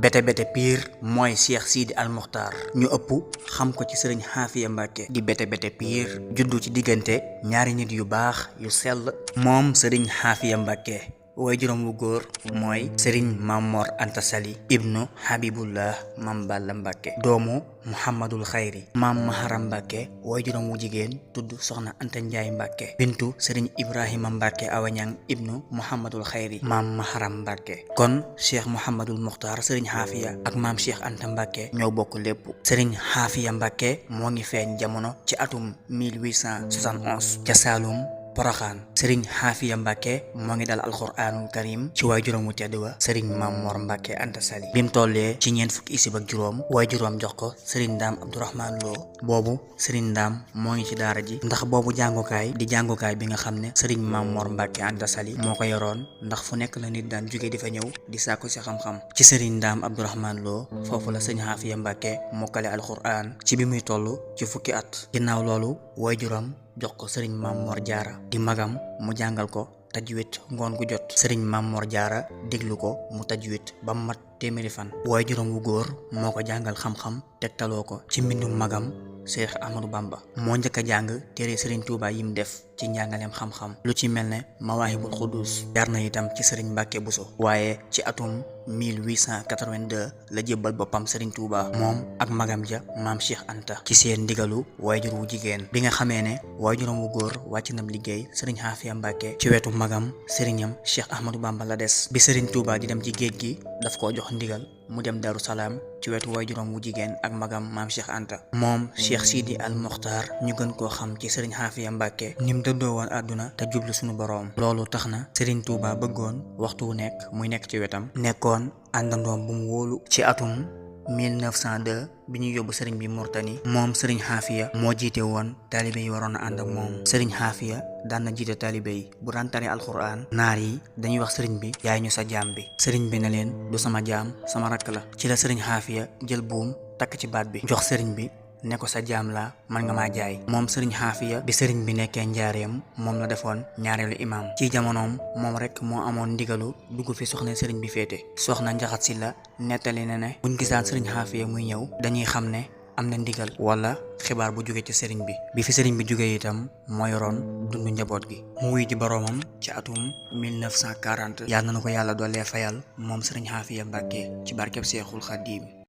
bete bete pire mooy Cheikh Sidi Al Mokhtar ñu ëpp xam ko ci sëriñ Xaafiya Mbàkke di bete bete pire juddu ci diggante ñaari nit yu baax yu sell moom sëriñ Xaafiya Mbàkke way juróom wu góor mooy sëriñ Mamor Anta Sali ibnu Habibullah Mam Balla Mbàkke doomu Muhammadul Xayri maam Maharam Mbàkke way juróom wu jigéen tudd soxna Anta Njaay Mbàkke bintu sëriñ Ibrahima Mbàkke Awañang ibnu Muhammadul Xayri maam Maharam Mbàkke kon Cheikh Mouhamadul Mokhtar sëriñ Xaafiya ak maam Cheikh Anta Mbàkke ñoo bokk lépp sëriñ Xaafiya Mbàkke moo ngi feeñ jamono ci atum 1871 ca Saalum Poroxaan sëriñ Xaafiya Mbàkke moo ngi dal alxuraanul karim ci waay juróom wu tedd wa sëriñ Mamor Mbàkke Anta Sali bi mu tollee ci ñeent fukki isib ak juróom waay juróom jox ko sëriñ Ndaam Abdourahman Lo boobu sëriñ Ndaam moo ngi ci daara ji ndax boobu jàngukaay di jàngukaay bi nga xam ne sëriñ Mamor Mbàkke Anta Sali moo ko yoroon ndax fu nekk la nit daan jóge di fa ñëw di sàkku ci xam-xam ci sëriñ Ndaam Abdourahman Lo foofu la sëriñ Xaafiya Mbàkke mokkale alxuraan ci bi muy toll ci fukki at ginnaaw loolu waay juróom jox ko sëriñ Mamor Jaara di magam mu jàngal ko tajwid ngoon gu jot sëriñ Mamor Jaara déglu ko mu tajwid ba mu mat téeméeri fan waaye juróom wu góor moo ko jàngal xam-xam tegtaloo ko ci mbindum magam Cheikh Ahmadou Bamba moo njëkk a jàng téere sëriñ Touba yim def ci njàngaleem xam-xam lu ci mel ne Mawaahibul Xudus jaar na itam ci sëriñ Mbàkke Buso waaye ci atum 1882 la jébbal boppam sëriñ Touba moom ak magam ja maam Cheikh Anta ci seen ndigalu waajur wu jigéen bi nga xamee ne waajuram wu góor wàcc na liggéey sëriñ Xaafiya Mbàkke ci wetu magam sëriñam Cheikh Ahmadou Bamba la des bi sëriñ Touba di dem ci géej gi daf koo jox ndigal mu dem Daru Salaam ci wetu waajuram wu jigéen ak magam maam Cheikh Anta moom Cheikh Sidi Al Mokhtar ñu gën koo xam ci sëriñ Xaafiya Mbàkke nim dëddoo woon àdduna te jublu suñu boroom loolu tax na sëriñ Touba bëggoon waxtu wu nekk muy nekk ci wetam nekkoon àndandoom bu mu wóolu ci atum 1902 bi ñu yóbbu sëriñ bi Murtani moom sëriñ Xaafiya moo jiite woon taalibe yi waroon a ànd ak moom sëriñ Xaafiya daan na jiite taalibe yi bu daan tari alxuraan naar yi dañuy wax sëriñ bi yaay ñu sa jaam bi sëriñ bi ne leen du sama jaam sama rakk la ci la sëriñ Xaafiya jël buum takk ci baat bi jox sëriñ bi ne ko sa jaam la man nga maa jaay moom sëriñ Xaafiya bi sëriñ bi nekkee njaareem moom la defoon ñaareelu imaam ci jamonoom moom rek moo amoon ndigalu dugg fi soxna sëriñ bi féete soxna Njaxat si la nettali na ne buñ gisaan sëriñ Xaafiya muy ñëw dañuy xam ne am na ndigal wala xibaar bu jóge ci sëriñ bi fi sëriñ bi jógee itam moo yoroon dundu njaboot gi mu wuy ji boroomam ci atum 1940 yàlla na ko yàlla doolee fayal moom sëriñ Xaafiya Mbàkke ci barkeb Seexul Xadiim